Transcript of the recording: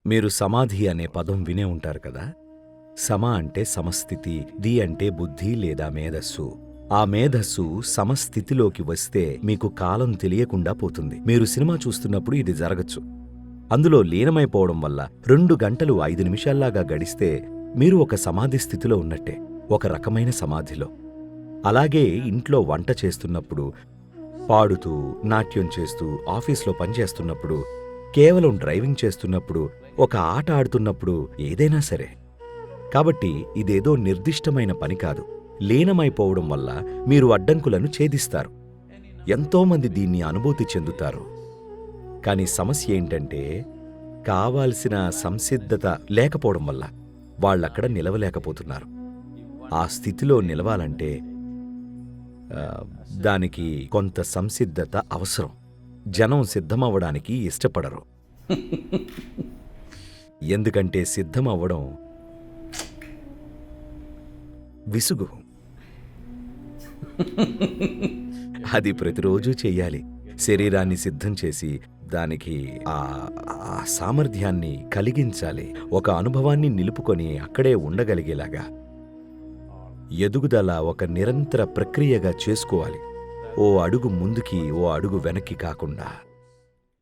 మీరు సమాధి అనే పదం వినే ఉంటారు కదా. సమ అంటే సమస్థితి, ది అంటే బుద్ధి లేదా మేధస్సు. ఆ మేధస్సు సమస్థితిలోకి వస్తే మీకు కాలం తెలియకుండా పోతుంది. మీరు సినిమా చూస్తున్నప్పుడు ఇది జరగచ్చు. అందులో లీనమైపోవడం వల్ల 2 గంటలు 5 నిమిషాల్లాగా గడిస్తే మీరు ఒక సమాధి స్థితిలో ఉన్నట్టే, ఒక రకమైన సమాధిలో. అలాగే ఇంట్లో వంట చేస్తున్నప్పుడు, పాడుతూ, నాట్యం చేస్తూ, ఆఫీస్లో పనిచేస్తున్నప్పుడు, కేవలం డ్రైవింగ్ చేస్తున్నప్పుడు, ఒక ఆట ఆడుతున్నప్పుడు, ఏదైనా సరే. కాబట్టి ఇదేదో నిర్దిష్టమైన పని కాదు. లీనమైపోవడం వల్ల మీరు అడ్డంకులను ఛేదిస్తారు. ఎంతోమంది దీన్ని అనుభూతి చెందుతారు. కాని సమస్య ఏంటంటే, కావాల్సిన సంసిద్ధత లేకపోవడం వల్ల వాళ్ళక్కడ నిలవలేకపోతున్నారు. ఆ స్థితిలో నిలవాలంటే దానికి కొంత సంసిద్ధత అవసరం. జనం సిద్ధమవ్వడానికి ఇష్టపడరు. ఎందుకంటే సిద్ధమవ్వడం విసుగు. అది ప్రతిరోజూ చెయ్యాలి. శరీరాన్ని సిద్ధం చేసి దానికి ఆ సామర్థ్యాన్ని కలిగించాలి. ఒక అనుభవాన్ని నిలుపుకొని అక్కడే ఉండగలిగేలాగా. ఎదుగుదల ఒక నిరంతర ప్రక్రియగా చేసుకోవాలి. ఓ అడుగు ముందుకి, ఓ అడుగు వెనక్కి కాకుండా.